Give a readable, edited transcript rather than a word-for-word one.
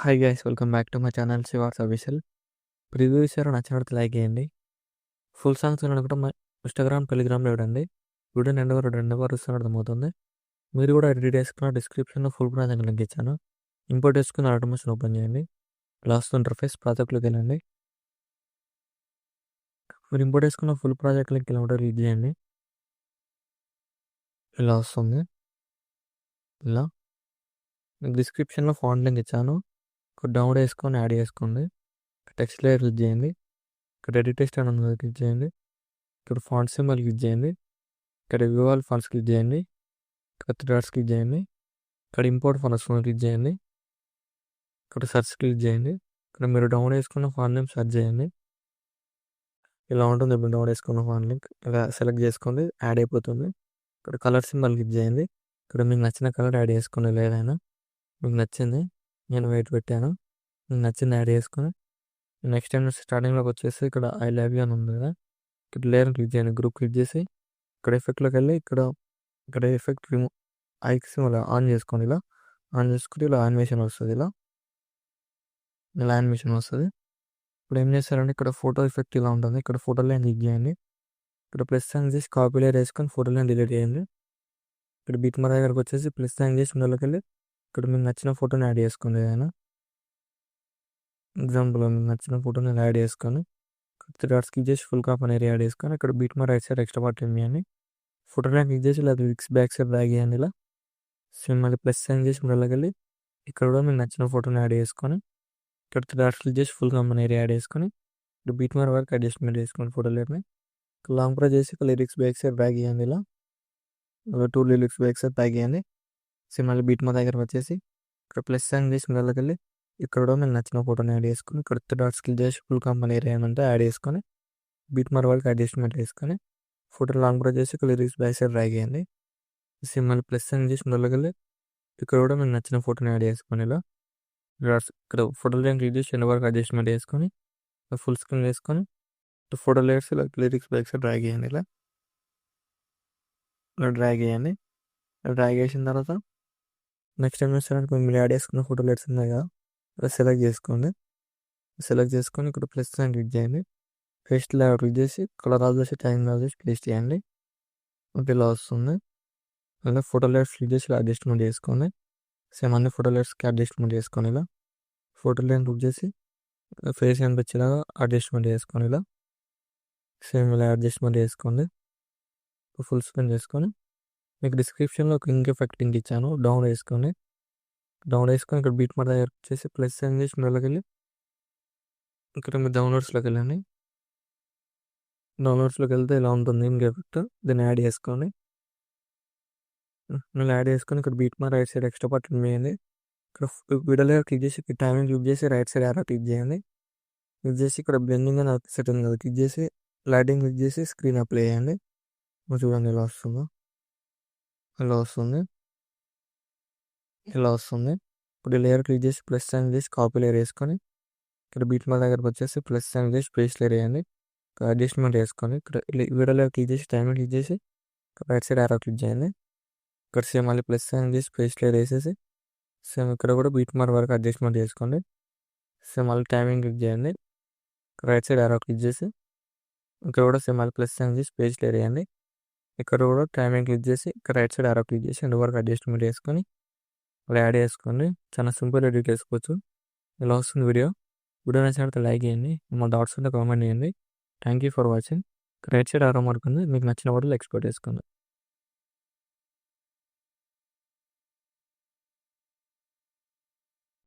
Hi guys, welcome back to my channel Shivar's official. Preview ఇచ్చారు, నచ్చినట్టు like చేయండి. Full songs వినాలనుకుంటే మా ఇన్స్టాగ్రామ్, టెలిగ్రామ్లో చూడండి. వీడియో రెండు వరకు అర్థమవుతుంది. మీరు కూడా ఎడిట్ చేసుకున్న డిస్క్రిప్షన్లో ఫుల్ ప్రాజెక్ట్ లింక్ ఇచ్చాను. ఇంపోర్ట్ చేసుకుని ఆటోమేషన్ ఓపెన్ చేయండి. లాస్ట్ ఇంటర్ఫేస్ ప్రాజెక్ట్లోకి వెళ్ళండి. మీరు ఇంపోర్ట్ చేసుకున్న ఫుల్ ప్రాజెక్ట్ లింక్ ఇలా ఉంటే రీడ్ చేయండి. ఇలా వస్తుంది. ఇలా డిస్క్రిప్షన్లో ఫాంట్ లింక్ ఇచ్చాను. డౌన్లోడ్ చేసుకొని యాడ్ చేసుకోండి. టెక్స్ట్ లేయర్ క్లిక్ చేయండి. ఇక్కడ ఎడిట్ టెక్స్ట్ అని ఉంది, క్లిక్ చేయండి. ఇక్కడ ఫాంట్ సింబల్ క్లిక్ చేయండి. ఇక్కడ వ్యూ ఆల్ ఫాంట్స్ క్లిక్ చేయండి. ఇక్కడ 3 డాట్స్ క్లిక్ చేయండి. ఇక్కడ ఇంపోర్ట్ ఫాంట్స్ క్లిక్ చేయండి. ఇక్కడ సెర్చ్ క్లిక్ చేయండి. ఇక్కడ మీరు డౌన్లోడ్ చేసుకున్న ఫాంట్ నేమ్ సెర్చ్ చేయండి. ఇలా ఉంటుంది. ఇప్పుడు డౌన్లోడ్ చేసుకున్న ఫాంట్ లింక్ ఇలా సెలెక్ట్ చేసుకోండి, యాడ్ అయిపోతుంది. ఇక్కడ కలర్ సింబల్ క్లిక్ చేయండి. ఇక్కడ మీకు నచ్చిన కలర్ యాడ్ చేసుకోండి. ఏదైనా మీకు నచ్చింది, నేను వెయిట్ పెట్టాను. మీకు నచ్చింది యాడ్ చేసుకొని నెక్స్ట్ టైం స్టార్టింగ్లోకి వచ్చేసి ఇక్కడ ఐ లవ్ యూ అని ఉంది కదా, ఇక్కడ లేయర్ క్లిక్ చేయండి. గ్రూప్ క్లిక్ చేసి ఇక్కడ ఎఫెక్ట్లోకి వెళ్ళి ఇక్కడ ఎఫెక్ట్ రిమూవ్ ఐక్స్ ఇలా ఆన్ చేసుకోండి. ఇలా ఆన్ చేసుకుంటే ఇలా యానిమేషన్ వస్తుంది. ఇలా యానిమేషన్ వస్తుంది. ఇప్పుడు ఏం చేస్తారంటే ఇక్కడ ఫోటో ఎఫెక్ట్ ఇలా ఉంటుంది. ఇక్కడ ఫోటోలో క్లిక్ చేయండి. ఇక్కడ ప్లస్ సైన్ చేసి కాపీ లేయర్ వేసుకొని ఫోటోలో డిలీట్ చేయండి. ఇక్కడ బీట్ మర దగ్గరకు వచ్చేసి ప్లస్ సైన్ చేసి ఇందులోకి వెళ్ళి ఇక్కడ మీకు నచ్చిన ఫోటోని యాడ్ చేసుకోండి. ఏదైనా ఎగ్జాంపుల్ మీకు నచ్చిన ఫోటోని యాడ్ చేసుకొని 3 డాట్స్ క్లిక్ చేసి ఫుల్ కాప్ అనేది యాడ్ చేసుకొని ఇక్కడ బీట్ మర రైట్ సైడ్ ఎక్స్ట్రా పార్ట్ ఇవ్వండి. ఫోటోలో క్లిక్ చేసి ఇలా విక్స్ బ్యాక్ సైడ్ డ్రాగ్ చేయండి. ఇలా సేమ్ మళ్ళీ ప్లస్ సైన్ చేసి ఇందులోకి వెళ్ళి ఇక్కడ కూడా మీకు నచ్చిన ఫోటోని యాడ్ చేసుకొని ఇక్కడ 3 డాట్స్ క్లిక్ చేసి ఫుల్ కాప్ అనేది యాడ్ చేసుకొని ఇక్కడ బీట్ మర వరకు అడ్జస్ట్మెంట్ చేసుకోండి. ఫోటోలోని లాంగ్ ప్రెస్ చేసి లిరిక్స్ బ్యాక్ సైడ్ డ్రాగ్ చేయండి. ఇలా 2 లిరిక్స్ బ్యాక్ సైడ్ డ్రాగ్ చేయండి. సేమ్ మళ్ళీ బీట్ మర దగ్గర వచ్చేసి ఇక్కడ ప్లస్ సైన్ చేసి ఇందులోకి వెళ్ళి ఇక్కడ కూడా మీకు నచ్చిన ఫోటోని యాడ్ చేసుకొని ఇక్కడ 3 డాట్స్ క్లిక్ చేసి ఫుల్ కంపెనీ ఏరియానంటే యాడ్ చేసుకొని బీట్ మర వరకు అడ్జస్ట్మెంట్ చేసుకొని ఫోటో లాంగ్ ప్రెస్ చేసి ఇక్కడ లిరిక్స్ బ్యాక్ సైడ్ డ్రాగ్ చేయండి. సేమ్ మళ్ళీ ప్లస్ సైన్ చేసి ఇందులోకి వెళ్ళి ఇక్కడ కూడా మీకు నచ్చిన ఫోటోని యాడ్ చేసుకొని ఇలా ఇక్కడ ఫోటో లైన్ క్లిక్ చేసి ఎండ్ వరకు అడ్జస్ట్మెంట్ చేసుకొని ఫుల్ స్క్రీన్ వేసుకొని ఫోటో లేయర్స్ ఇలా లిరిక్స్ బ్యాక్ సైడ్ డ్రాగ్ చేయండి. ఇలా డ్రాగ్ చేయండి. డ్రాగ్ చేసిన తర్వాత నెక్స్ట్ ఏం చేస్తారంటే మీరు యాడ్ చేసుకున్న ఫోటో లేయర్స్ ఉన్నాయి కదా, ఇలా సెలెక్ట్ చేసుకోండి. సెలెక్ట్ చేసుకొని ఇక్కడ ప్లస్ సైన్ క్లిక్ చేయండి. పేస్ట్ లేయర్ క్లిక్ చేసి కలర్ ఆల్ చేసి టైం ఆల్ చేసి పేస్ట్ చేయండి. ఇలా వస్తుంది. ఇలా ఫోటో లేయర్స్ క్లిక్ చేసి ఇలా అడ్జస్ట్మెంట్ చేసుకోండి. సేమ్ అన్ని ఫోటో లేయర్స్కి అడ్జస్ట్మెంట్ చేసుకొని ఇలా ఫోటో లైన్ క్లిక్ చేసి ఫేస్ అనిపించేలాగా అడ్జస్ట్మెంట్ చేసుకోండి. ఇలా సేమ్ ఇలా అడ్జస్ట్మెంట్ చేసుకోండి. ఫుల్ స్క్రీన్ చేసుకొని మీకు డిస్క్రిప్షన్లో ఒక ఇంక్ ఎఫెక్ట్ లింక్ ఇచ్చాను, డౌన్లోడ్ చేసుకొని ఇక్కడ బీట్ మర దగ్గర వచ్చేసి ప్లస్ సైన్ చేసి ఇందులోకి వెళ్ళి ఇక్కడ మీరు డౌన్లోడ్స్లోకి వెళ్ళండి. డౌన్లోడ్స్లోకి వెళ్తే ఇలా ఉంటుంది ఇంక్ ఎఫెక్ట్. దీన్ని యాడ్ చేసుకోండి. ఇలా యాడ్ చేసుకొని ఇక్కడ బీట్ మర రైట్ సైడ్ ఎక్స్ట్రా పార్ట్ వేయండి. ఇక్కడ వీడియోలో క్లిక్ చేసి టైమింగ్ క్లిక్ చేసి రైట్ సైడ్ యారో క్లిక్ చేయండి. క్లిక్ చేసి ఇక్కడ బ్లెండింగ్ అని సెట్ ఉంది కదా, క్లిక్ చేసి లైటింగ్ క్లిక్ చేసి స్క్రీన్ అప్లై చేయండి. చూడండి ఇలా వస్తుందో, ఇలా వస్తుంది. ఇప్పుడు లేయర్ క్లిక్ చేసి ప్లస్ సైన్ చేసి కాపీ లేయర్ వేసుకొని ఇక్కడ బీట్ మర దగ్గరకు వచ్చేసి ప్లస్ సైన్ చేసి పేస్ట్ లేయర్ వేయండి. అడ్జస్ట్మెంట్ వేసుకొని ఇక్కడ వీడియోలో క్లిక్ చేసి టైమింగ్ క్లిక్ చేసి రైట్ సైడ్ యారో క్లిక్ చేయండి. ఇక్కడ సేమ్ మళ్ళీ ప్లస్ సైన్ చేసి పేస్ట్ లేయర్ వేసేసి సేమ్ ఇక్కడ కూడా బీట్ మర వరకు అడ్జస్ట్మెంట్ చేసుకోండి. సేమ్ మళ్ళీ టైమింగ్ క్లిక్ చేయండి. రైట్ సైడ్ యారో క్లిక్ చేసి ఇక్కడ కూడా సేమ్ మళ్ళీ ప్లస్ సైన్ చేసి పేస్ట్ లేయర్ వేయండి. ఇక్కడ కూడా టైమింగ్ క్లిక్ చేసి ఇక్కడ రైట్ సైడ్ యారో క్లిక్ చేసి ఎండ్ వరకు అడ్జస్ట్మెంట్ చేసుకొని అలా యాడ్ చేసుకోండి. చాలా సింపుల్ ఎడిట్ చేసుకోవచ్చు. ఇలా వస్తుంది వీడియో నచ్చినట్టు లైక్ చేయండి. మా డాట్స్ ఉంటే కామెంట్ చేయండి. Thank you for watching. Right side arrow mark ఉంది, మీకు నచ్చిన వాటిలో ఎక్స్పోర్ట్ చేసుకోండి.